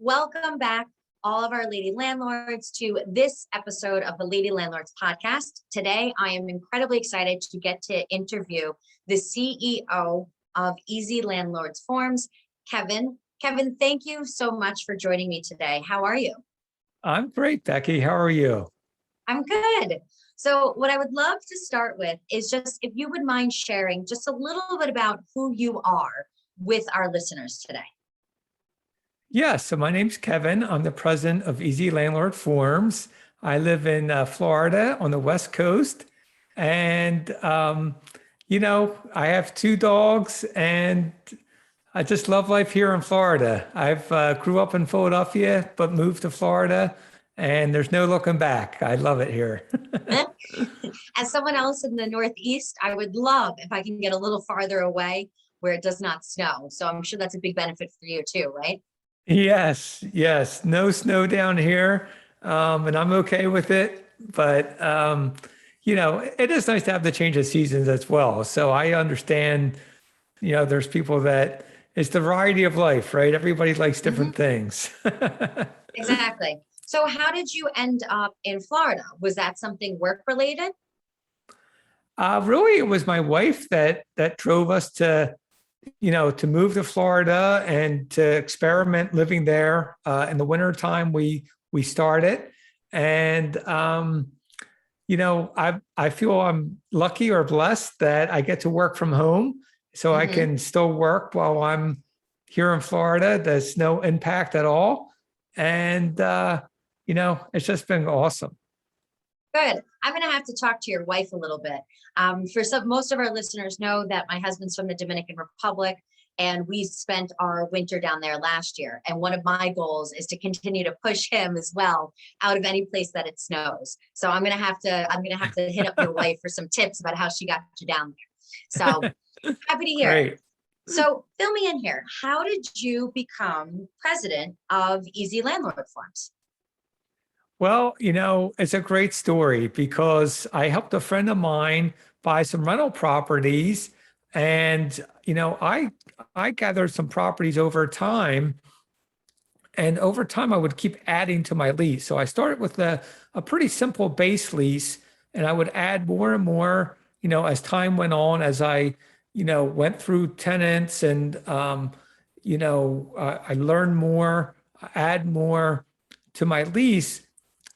Welcome back, all of our lady landlords, to this episode of the Lady Landlords podcast. Today, I am incredibly excited to get to interview the CEO of ezLandlords Forms, Kevin. Kevin, thank you so much for joining me today. How are you? I'm great, Becky. How are you? I'm good. So what I would love to start with is just if you would mind sharing just a little bit about who you are with our listeners today. Yeah, so my name's Kevin. I'm the president of ezLandlord Forms. I live in Florida on the West Coast. And, I have two dogs and I just love life here in Florida. I've grew up in Philadelphia, but moved to Florida and there's no looking back. I love it here. As someone else in the Northeast, I would love if I can get a little farther away where it does not snow. So I'm sure that's a big benefit for you too, right? Yes. No snow down here. And I'm okay with it. But, it is nice to have the change of seasons as well. So I understand, there's people that it's the variety of life, right? Everybody likes different things. Exactly. So how did you end up in Florida? Was that something work related? Really, it was my wife that drove us to move to Florida and to experiment living there. In the wintertime, we started. And, I feel I'm lucky or blessed that I get to work from home. So I can still work while I'm here in Florida. There's no impact at all. And, it's just been awesome. Good. I'm going to have to talk to your wife a little bit. Most of our listeners know that my husband's from the Dominican Republic, and we spent our winter down there last year. And one of my goals is to continue to push him as well out of any place that it snows. So I'm going to have to hit up your wife for some tips about how she got you down there. So happy to hear it. So fill me in here. How did you become president of ezLandlord Forms? Well, it's a great story because I helped a friend of mine buy some rental properties, and I gathered some properties over time, and over time I would keep adding to my lease. So I started with a pretty simple base lease, and I would add more and more, as time went on, as I went through tenants and I learned more, add more to my lease.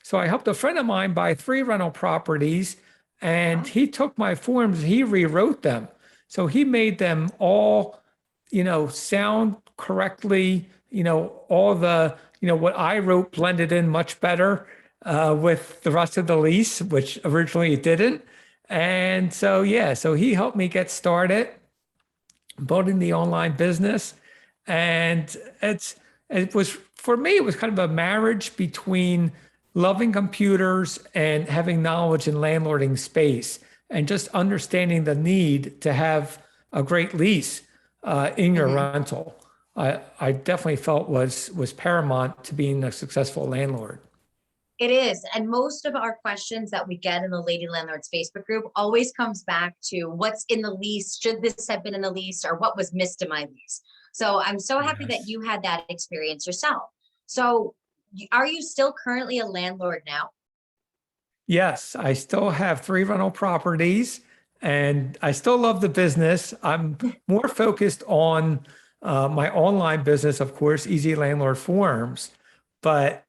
So I helped a friend of mine buy 3 rental properties, and he took my forms, he rewrote them. So he made them all, sound correctly, all the, what I wrote blended in much better with the rest of the lease, which originally it didn't. And so, so he helped me get started building the online business. And it was, for me, it was kind of a marriage between loving computers and having knowledge in landlording space and just understanding the need to have a great lease in your rental. I definitely felt was paramount to being a successful landlord. It is. And most of our questions that we get in the Lady Landlords Facebook group always comes back to what's in the lease. Should this have been in the lease, or what was missed in my lease? So I'm so happy that you had that experience yourself. So are you still currently a landlord now? Yes, I still have 3 rental properties and I still love the business. I'm more focused on my online business, of course, ezLandlord Forms. But,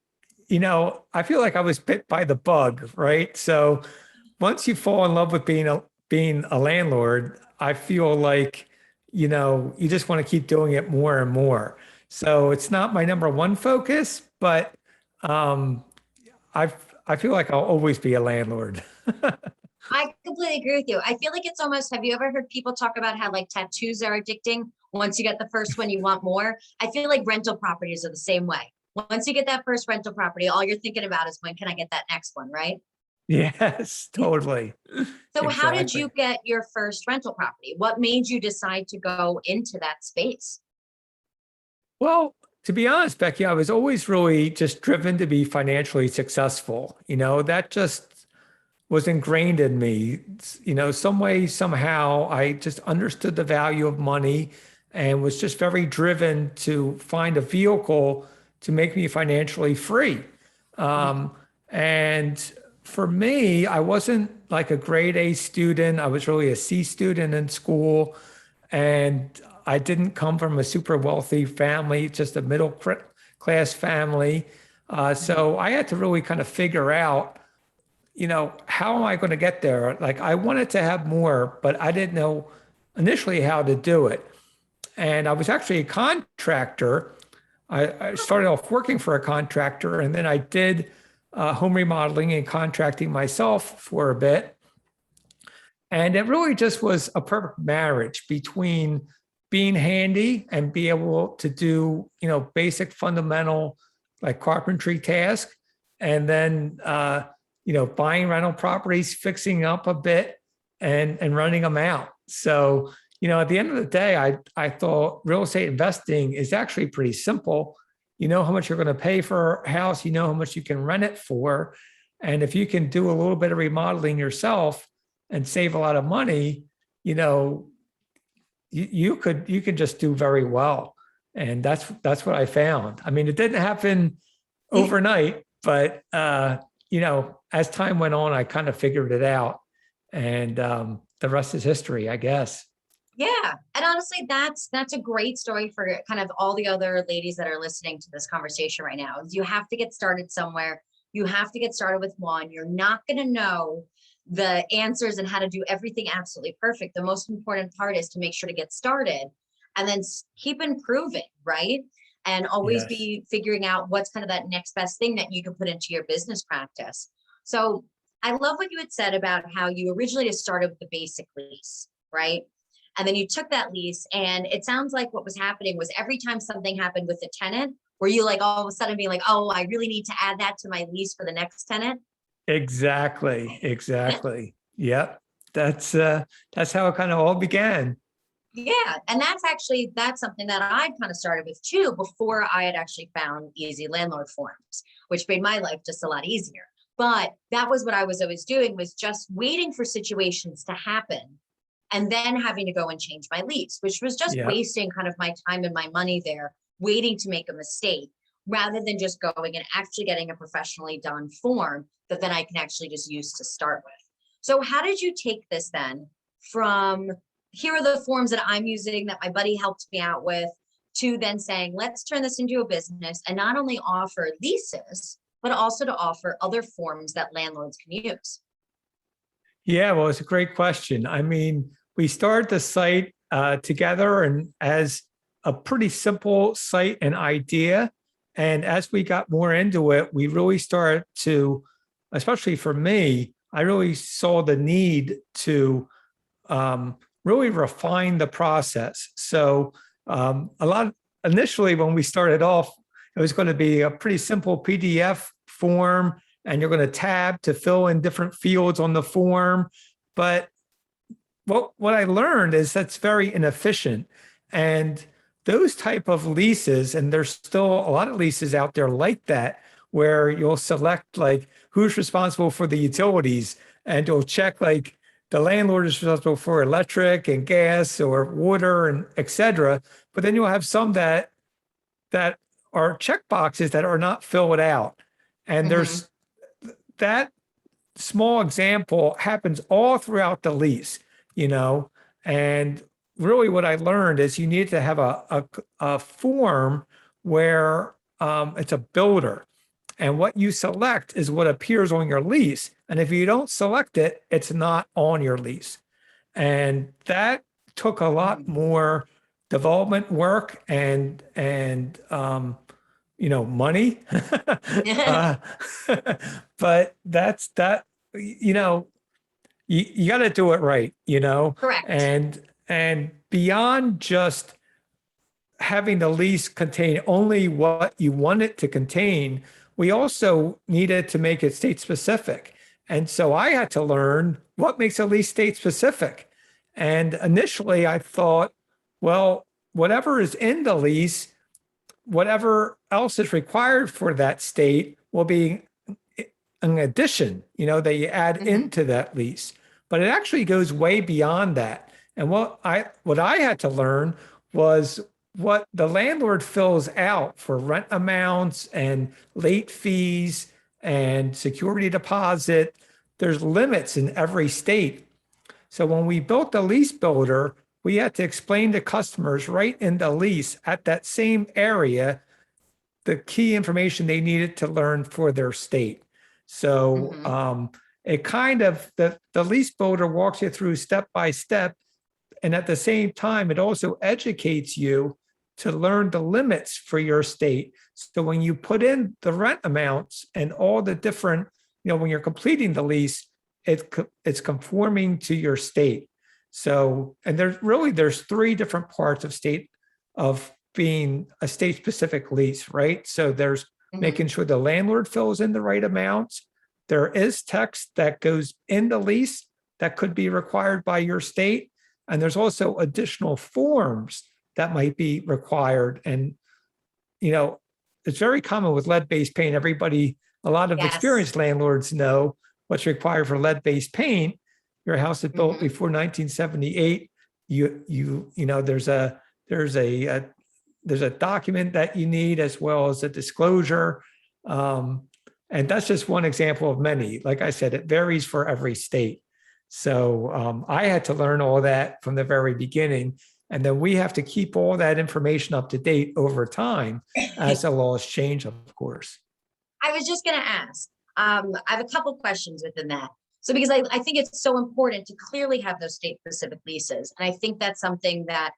I feel like I was bit by the bug, right? So once you fall in love with being a landlord, I feel like, you just want to keep doing it more and more. So it's not my number one focus, but I feel like I'll always be a landlord. I completely agree with you. I feel like it's almost, have you ever heard people talk about how like tattoos are addicting? Once you get the first one, you want more. I feel like rental properties are the same way. Once you get that first rental property, all you're thinking about is when can I get that next one, right? Yes, totally. So Exactly. How did you get your first rental property? What made you decide to go into that space? Well, to be honest, Becky, I was always really just driven to be financially successful. That just was ingrained in me. Some way, somehow, I just understood the value of money and was just very driven to find a vehicle to make me financially free. And for me, I wasn't like a grade A student. I was really a C student in school. And I didn't come from a super wealthy family, just a middle class family. So I had to really kind of figure out, how am I going to get there? Like I wanted to have more, but I didn't know initially how to do it. And I was actually a contractor. I started off working for a contractor, and then I did home remodeling and contracting myself for a bit. And it really just was a perfect marriage between being handy and be able to do, basic fundamental like carpentry tasks, and then, buying rental properties, fixing up a bit and running them out. So, at the end of the day, I thought real estate investing is actually pretty simple. You know how much you're going to pay for a house, you know how much you can rent it for. And if you can do a little bit of remodeling yourself and save a lot of money, you could just do very well. And that's what I found. I mean, it didn't happen overnight, but as time went on, I kind of figured it out, and the rest is history, I guess. Yeah. And honestly, that's a great story for kind of all the other ladies that are listening to this conversation right now. You have to get started somewhere. You have to get started with one. You're not going to know the answers and how to do everything absolutely perfect. The most important part is to make sure to get started and then keep improving, right? And always Yes. be figuring out what's kind of that next best thing that you can put into your business practice. So I love what you had said about how you originally just started with the basic lease, right? And then you took that lease, and it sounds like what was happening was every time something happened with the tenant, were you like all of a sudden being like, oh, I really need to add that to my lease for the next tenant? Exactly. Yep. That's how it kind of all began. Yeah. And that's something that I kind of started with too, before I had actually found ezLandlord forms, which made my life just a lot easier. But that was what I was always doing, was just waiting for situations to happen and then having to go and change my lease, which was just Yep. wasting kind of my time and my money there, waiting to make a mistake, rather than just going and actually getting a professionally done form that then I can actually just use to start with. So how did you take this then from, here are the forms that I'm using that my buddy helped me out with, to then saying, let's turn this into a business and not only offer leases, but also to offer other forms that landlords can use? Yeah, well, it's a great question. I mean, we started the site together and as a pretty simple site and idea. And as we got more into it, we really started to, especially for me, I really saw the need to really refine the process. So initially when we started off, it was going to be a pretty simple PDF form, and you're going to tab to fill in different fields on the form. But what I learned is that's very inefficient. And those type of leases, and there's still a lot of leases out there like that, where you'll select like who's responsible for the utilities, and you'll check like the landlord is responsible for electric and gas or water and et cetera. But then you'll have some that are check boxes that are not filled out. And there's that small example happens all throughout the lease, and really what I learned is you need to have a form where it's a builder, and what you select is what appears on your lease. And if you don't select it, it's not on your lease. And that took a lot more development work and money. uh, but that's that, you got to do it right, Correct. and beyond just having the lease contain only what you want it to contain, we also needed to make it state specific. And so I had to learn what makes a lease state specific. And initially I thought, well, whatever is in the lease, whatever else is required for that state will be an addition, that you add into that lease. But it actually goes way beyond that. And what I had to learn was what the landlord fills out for rent amounts and late fees and security deposit, there's limits in every state. So when we built the lease builder, we had to explain to customers right in the lease at that same area the key information they needed to learn for their state. So it kind of, the lease builder walks you through step by step. And at the same time, it also educates you to learn the limits for your state. So when you put in the rent amounts and all the different, when you're completing the lease, it's conforming to your state. So, and there's three different parts of being a state specific lease, right? So there's making sure the landlord fills in the right amounts. There is text that goes in the lease that could be required by your state. And there's also additional forms that might be required. And, it's very common with lead-based paint. A lot of experienced landlords know what's required for lead-based paint. Your house is built before 1978. There's a document that you need as well as a disclosure. And that's just one example of many. Like I said, it varies for every state. So I had to learn all that from the very beginning. And then we have to keep all that information up to date over time as the laws change, of course. I was just going to ask, I have a couple questions within that. So because I think it's so important to clearly have those state specific leases. And I think that's something that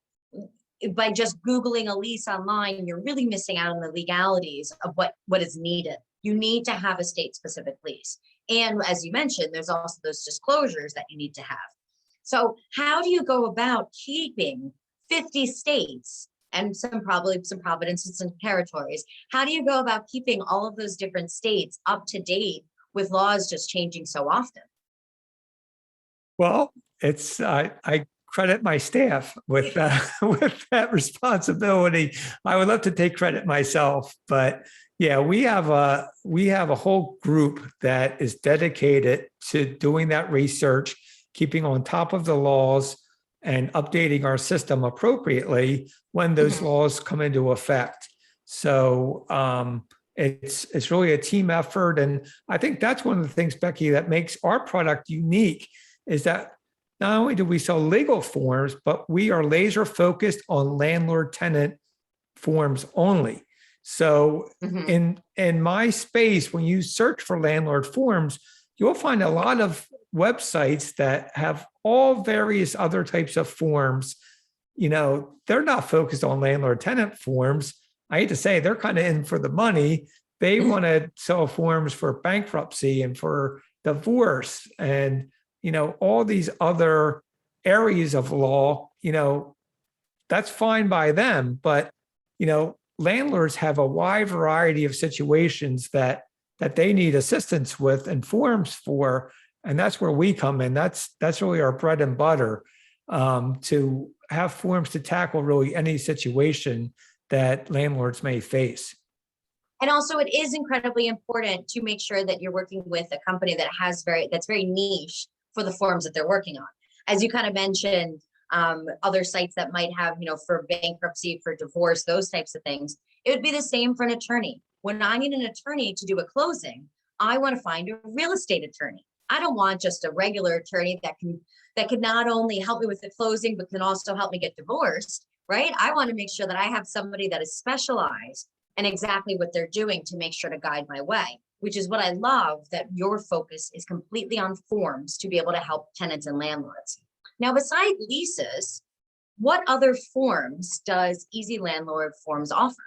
by just Googling a lease online, you're really missing out on the legalities of what is needed. You need to have a state specific lease. And as you mentioned, there's also those disclosures that you need to have. So how do you go about keeping 50 states and probably some provinces and territories? How do you go about keeping all of those different states up to date with laws just changing so often? Well, I credit my staff with with that responsibility. I would love to take credit myself, but yeah, we have a whole group that is dedicated to doing that research, keeping on top of the laws, and updating our system appropriately when those laws come into effect. So it's really a team effort, and I think that's one of the things, Becky, that makes our product unique is that not only do we sell legal forms, but we are laser focused on landlord tenant forms only. So in my space, when you search for landlord forms, you'll find a lot of websites that have all various other types of forms. They're not focused on landlord tenant forms. I hate to say, they're kind of in for the money. They want to sell forms for bankruptcy and for divorce and all these other areas of law. That's fine by them, but landlords have a wide variety of situations that they need assistance with and forms for, and that's where we come in. That's really our bread and butter, to have forms to tackle really any situation that landlords may face. And also, it is incredibly important to make sure that you're working with a company that's very niche for the forms that they're working on. As you kind of mentioned, other sites that might have, for bankruptcy, for divorce, those types of things. It would be the same for an attorney. When I need an attorney to do a closing, I want to find a real estate attorney. I don't want just a regular attorney that can not only help me with the closing, but can also help me get divorced, right? I want to make sure that I have somebody that is specialized and exactly what they're doing to make sure to guide my way, which is what I love, that your focus is completely on forms to be able to help tenants and landlords. Now, beside leases, what other forms does ezLandlord Forms offer?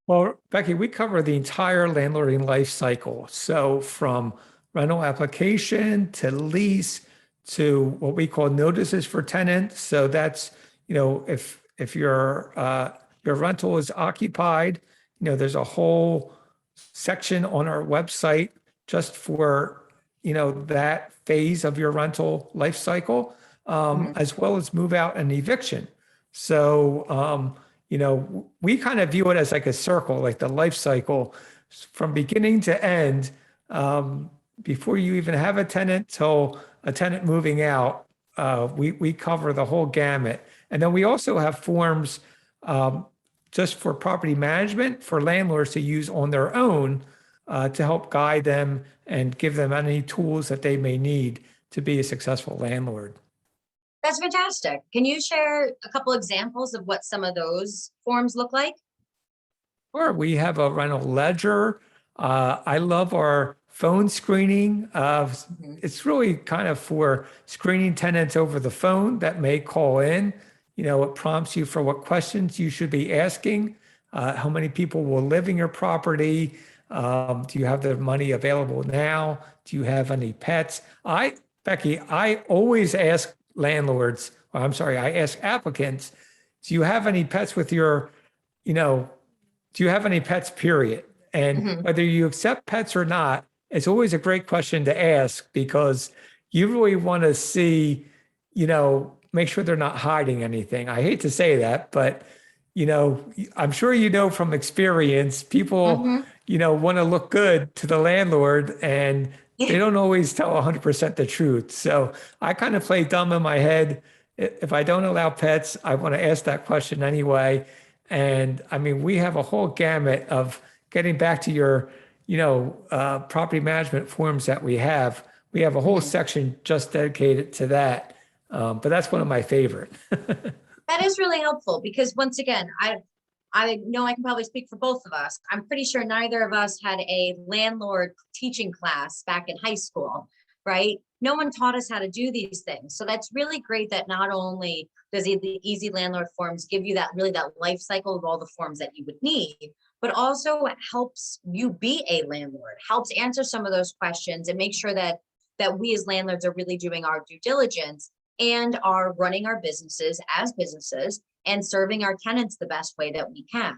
Well, Becky, we cover the entire landlording life cycle. So from rental application to lease to what we call notices for tenants. So that's, if your rental is occupied, there's a whole section on our website just for, that phase of your rental life cycle, as well as move out and eviction. So, we kind of view it as like a circle, like the life cycle from beginning to end, before you even have a tenant till a tenant moving out. We cover the whole gamut. And then we also have forms just for property management for landlords to use on their own to help guide them and give them any tools that they may need to be a successful landlord. That's fantastic. Can you share a couple examples of what some of those forms look like? Sure, we have a rental ledger. I love our phone screening. It's really kind of for screening tenants over the phone that may call in. You know, it prompts you for what questions you should be asking. How many people will live in your property? Do you have the money available now? Do you have any pets? Becky, I always ask landlords, or I'm sorry, I ask applicants, do you have any pets with your, you know, do you have any pets, period? And whether you accept pets or not, it's always a great question to ask because you really want to see, you know, make sure they're not hiding anything. I hate to say that, but, you know, I'm sure you know from experience, people, you know, want to look good to the landlord and they don't always tell 100% the truth. So I kind of play dumb in my head. If I don't allow pets, I want to ask that question anyway. And I mean, we have a whole gamut of getting back to your, you know, property management forms that we have. We have a whole section just dedicated to that. But that's one of my favorite. That is really helpful because once again, I know I can probably speak for both of us. I'm pretty sure neither of us had a landlord teaching class back in high school, right? No one taught us how to do these things. So that's really great that not only does the ezLandlord forms give you that life cycle of all the forms that you would need, but also helps you be a landlord, helps answer some of those questions and make sure that we as landlords are really doing our due diligence and are running our businesses as businesses and serving our tenants the best way that we can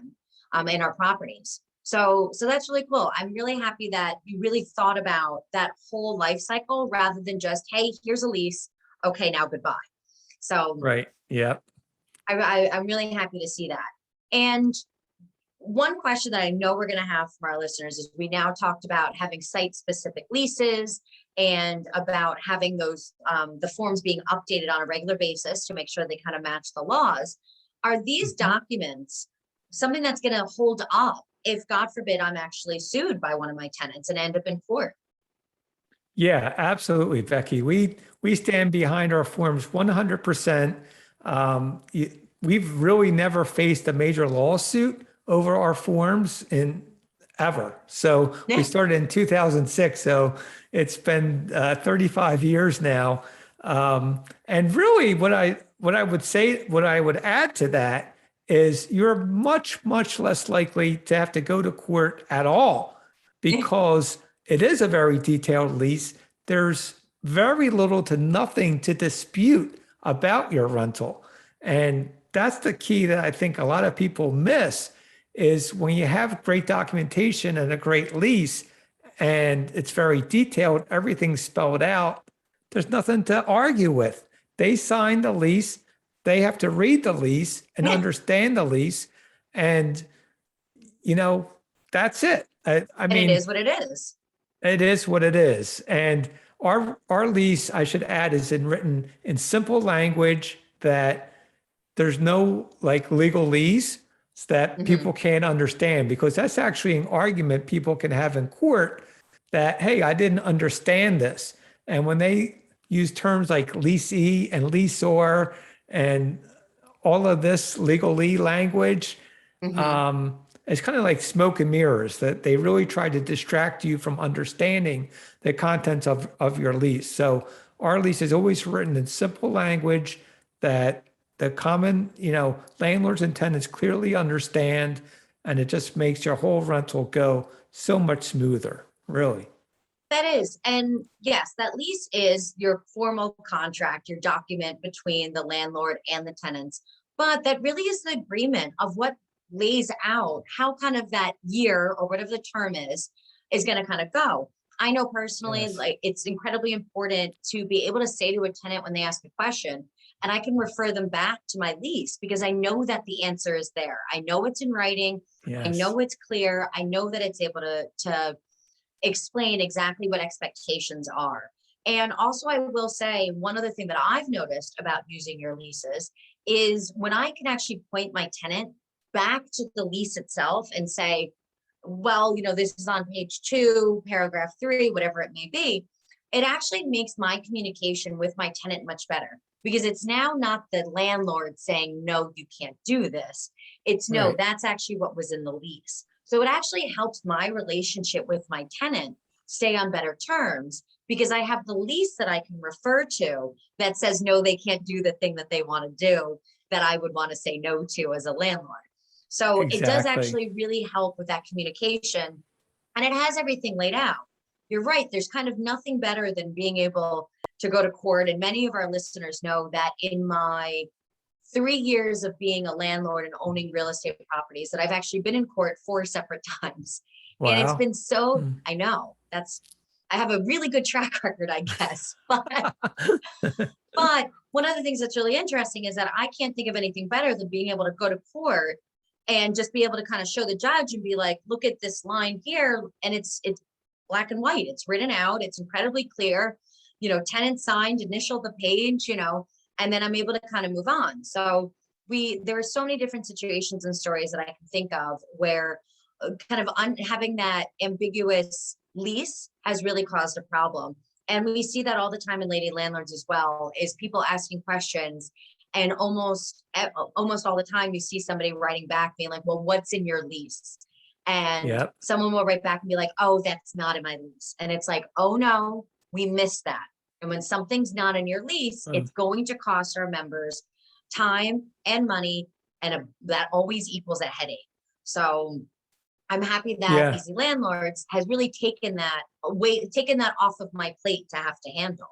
in our properties. So that's really cool. I'm really happy that you really thought about that whole life cycle rather than just, hey, here's a lease. Okay, now goodbye. So right. Yeah. I'm really happy to see that. And one question that I know we're going to have from our listeners is we now talked about having site specific leases and about having those the forms being updated on a regular basis to make sure they kind of match the laws. Are these documents something that's going to hold up if, God forbid, I'm actually sued by one of my tenants and end up in court? Yeah, absolutely, Becky. We stand behind our forms 100%. We've really never faced a major lawsuit over our forms in ever. So we started in 2006. So it's been 35 years now. And really, what I would add to that is you're much, much less likely to have to go to court at all because it is a very detailed lease. There's very little to nothing to dispute about your rental. And that's the key that I think a lot of people miss is when you have great documentation and a great lease and it's very detailed, everything's spelled out, there's nothing to argue with. They signed the lease. They have to read the lease and understand the lease. And, you know, that's it. I mean, it is what it is. It is what it is. And our lease, I should add, is written in simple language that there's no like legalese that people can't understand, because that's actually an argument people can have in court that, hey, I didn't understand this. And when they use terms like leasee and leaseor and all of this legalese language, it's kind of like smoke and mirrors, that they really try to distract you from understanding the contents of your lease. So our lease is always written in simple language that the common, you know, landlords and tenants clearly understand, and it just makes your whole rental go so much smoother, really. That is. And yes, that lease is your formal contract, your document between the landlord and the tenants. But that really is the agreement of what lays out how kind of that year or whatever the term is going to kind of go. I know personally, Yes. like it's incredibly important to be able to say to a tenant when they ask a question, and I can refer them back to my lease because I know that the answer is there. I know it's in writing. I Yes. know it's clear. I know that it's able to explain exactly what expectations are. And also, I will say one other thing that I've noticed about using your leases is when I can actually point my tenant back to the lease itself and say, well, this is on page 2, paragraph 3, whatever it may be. It actually makes my communication with my tenant much better, because it's now not the landlord saying, no, you can't do this. It's no, Right. that's actually what was in the lease. So it actually helps my relationship with my tenant stay on better terms, because I have the lease that I can refer to that says, no, they can't do the thing that they want to do that I would want to say no to as a landlord. So it does Exactly. actually really help with that communication, and it has everything laid out. You're right. There's kind of nothing better than being able to go to court. And many of our listeners know that in my 3 years of being a landlord and owning real estate properties, that I've actually been in court 4 separate times. And it's Wow. been so, Mm. I know I have a really good track record, I guess. But one of the things that's really interesting is that I can't think of anything better than being able to go to court and just be able to kind of show the judge and be like, look at this line here. And it's black and white. It's written out. It's incredibly clear. Tenant signed, initial the page, and then I'm able to kind of move on. So there are so many different situations and stories that I can think of where kind of having that ambiguous lease has really caused a problem. And we see that all the time in lady landlords as well, is people asking questions, and almost all the time you see somebody writing back being like, well, what's in your lease? And Yep. someone will write back and be like, oh, that's not in my lease. And it's like, oh no, we missed that. And when something's not in your lease, Mm. it's going to cost our members time and money, and that always equals a headache. So I'm happy that Yeah. ezLandlords has really taken that off of my plate to have to handle.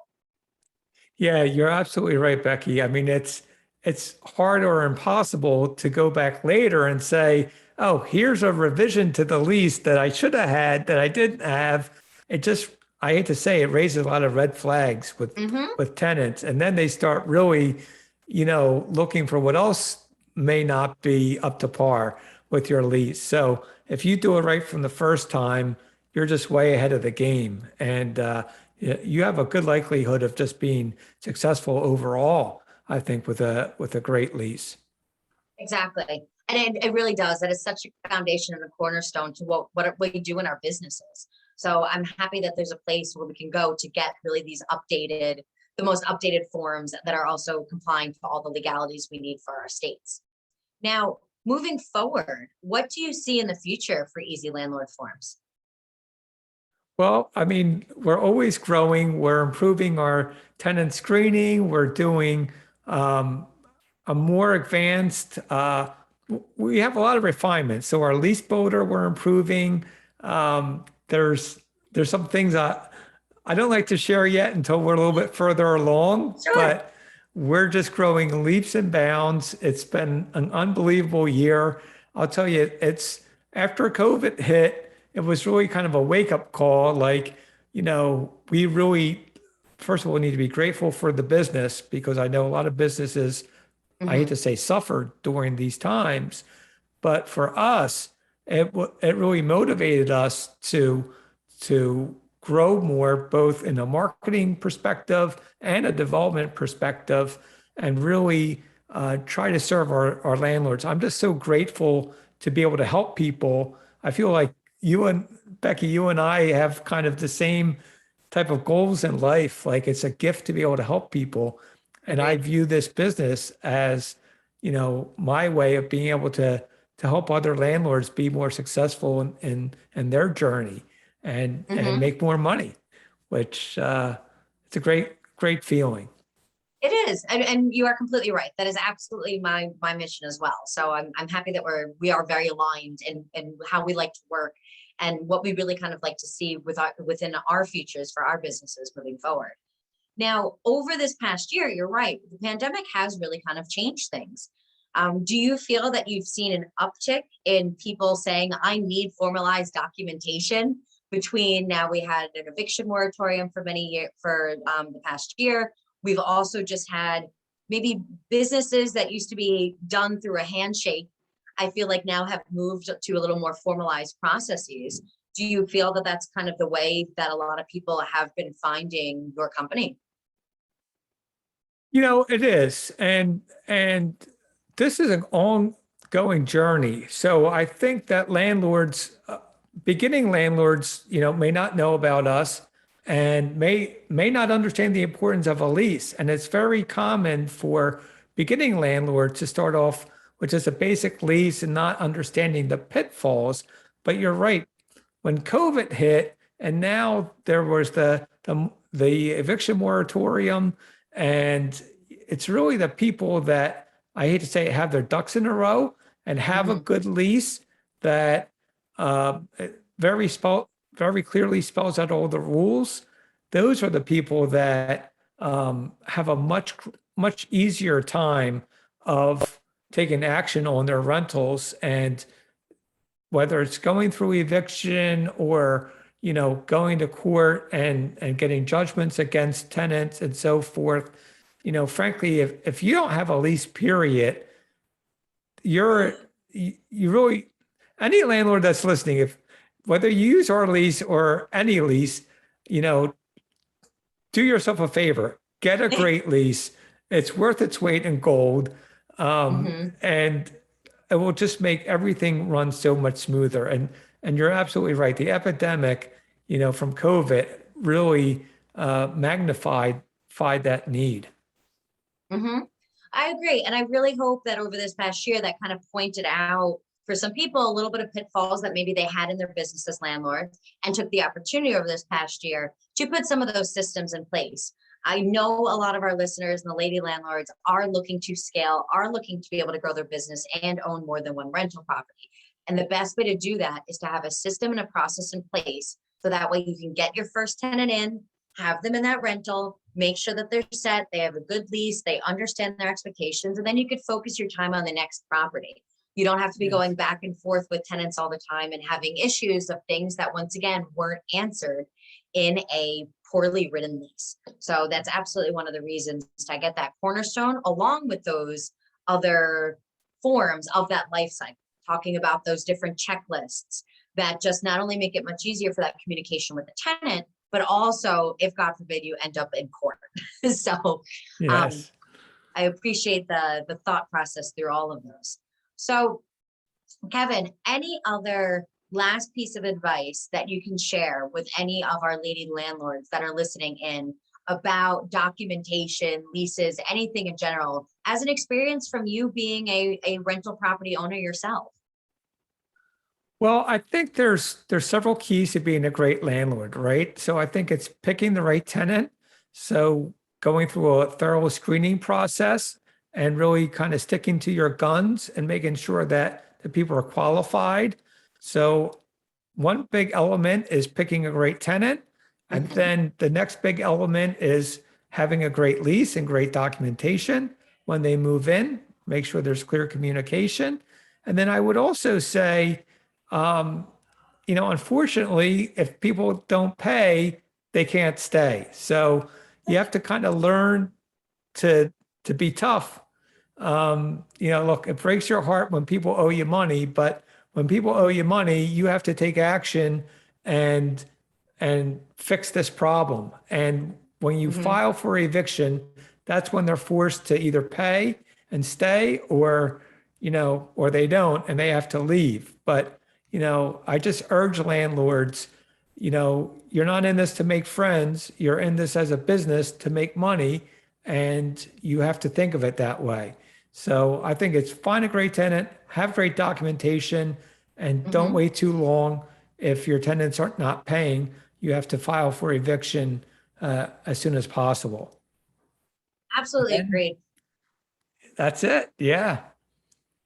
Yeah, you're absolutely right, Becky. I mean, it's hard or impossible to go back later and say, "Oh, here's a revision to the lease that I should have had that I didn't have." It just, I hate to say, it raises a lot of red flags Mm-hmm. with tenants, and then they start really, looking for what else may not be up to par with your lease. So if you do it right from the first time, you're just way ahead of the game, and you have a good likelihood of just being successful overall, I think, with a great lease. Exactly. And it really does. That is such a foundation and a cornerstone to what we do in our businesses. So I'm happy that there's a place where we can go to get really the most updated forms that are also complying to all the legalities we need for our states. Now, moving forward, what do you see in the future for ezLandlord forms? Well, I mean, we're always growing. We're improving our tenant screening. We're doing a more advanced. We have a lot of refinements. So our lease builder, we're improving. There's some things I don't like to share yet until we're a little bit further along, Sure. but we're just growing leaps and bounds. It's been an unbelievable year. I'll tell you, it's after COVID hit, it was really kind of a wake up call. Like, we really, first of all, need to be grateful for the business, because I know a lot of businesses, I hate Mm-hmm. to say, suffered during these times. But for us, it really motivated us to grow more, both in a marketing perspective and a development perspective, and really try to serve our landlords. I'm just so grateful to be able to help people. I feel like you and Becky, you and I have kind of the same type of goals in life. Like, it's a gift to be able to help people. And I Agreed. view this business as, my way of being able to help other landlords be more successful in their journey and Mm-hmm. make more money, which it's a great feeling. It is, and you are completely right. That is absolutely my mission as well. So I'm happy that we are very aligned in how we like to work, and what we really kind of like to see within our futures for our businesses moving forward. Now, over this past year, you're right, the pandemic has really kind of changed things. Do you feel that you've seen an uptick in people saying, I need formalized documentation? Between now, we had an eviction moratorium for the past year. We've also just had maybe businesses that used to be done through a handshake, I feel like now have moved to a little more formalized processes. Do you feel that that's kind of the way that a lot of people have been finding your company? It is. And this is an ongoing journey. So I think that landlords, beginning landlords, may not know about us and may not understand the importance of a lease. And it's very common for beginning landlords to start off with just a basic lease and not understanding the pitfalls. But you're right. When COVID hit, and now there was the eviction moratorium, and it's really the people that, I hate to say it, have their ducks in a row and have a Mhm. good lease that uh, very clearly spells out all the rules. Those are the people that have a much easier time of taking action on their rentals, and whether it's going through eviction or going to court and getting judgments against tenants and so forth. Frankly, if you don't have a lease period, you really, any landlord that's listening, if whether you use our lease or any lease, you know do yourself a favor, get a great lease. It's worth its weight in gold. Mhm. And it will just make everything run so much smoother. And you're absolutely right. The epidemic, from COVID really magnified that need. hmm I agree. And I really hope that over this past year, that kind of pointed out for some people a little bit of pitfalls that maybe they had in their business as landlords, and took the opportunity over this past year to put some of those systems in place. I know a lot of our listeners and the lady landlords are looking to scale, are looking to be able to grow their business and own more than one rental property. And the best way to do that is to have a system and a process in place. So that way you can get your first tenant in, have them in that rental, make sure that they're set, they have a good lease, they understand their expectations, and then you could focus your time on the next property. You don't have to be Yes. going back and forth with tenants all the time and having issues of things that, once again, weren't answered in a poorly written lease. So that's absolutely one of the reasons to get that cornerstone along with those other forms of that life cycle, talking about those different checklists that just not only make it much easier for that communication with the tenant, but also, if God forbid, you end up in court. So um, Yes. I appreciate the thought process through all of those. So Kevin, any other last piece of advice that you can share with any of our lady landlords that are listening in about documentation, leases, anything in general, as an experience from you being a rental property owner yourself? Well, I think there's several keys to being a great landlord, right? So I think it's picking the right tenant. So going through a thorough screening process and really kind of sticking to your guns and making sure that the people are qualified. So one big element is picking a great tenant. And Mhm. then the next big element is having a great lease and great documentation when they move in, make sure there's clear communication. And then I would also say, um, unfortunately, if people don't pay, they can't stay. So you have to kind of learn to be tough. Look, it breaks your heart when people owe you money, but when people owe you money, you have to take action and fix this problem. And when you Mhm. file for eviction, that's when they're forced to either pay and stay, or they don't and they have to leave. But, I just urge landlords, you're not in this to make friends. You're in this as a business to make money, and you have to think of it that way. So I think it's find a great tenant, have great documentation, and don't Mhm. wait too long. If your tenants are not paying, you have to file for eviction as soon as possible. Absolutely And agreed. that's it. Yeah.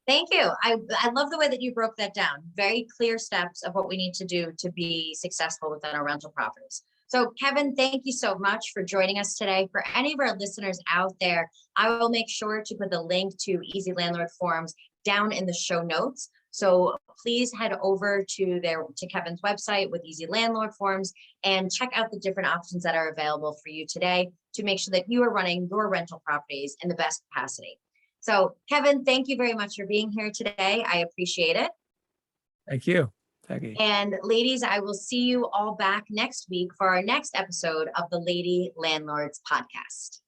Thank you. I love the way that you broke that down. Very clear steps of what we need to do to be successful within our rental properties. So Kevin, thank you so much for joining us today. For any of our listeners out there, I will make sure to put the link to Easy Landlord forums down in the show notes. So please head over to Kevin's website with Easy Landlord forms and check out the different options that are available for you today to make sure that you are running your rental properties in the best capacity. So Kevin, thank you very much for being here today. I appreciate it. Thank you, Becky. And ladies, I will see you all back next week for our next episode of the Lady Landlords podcast.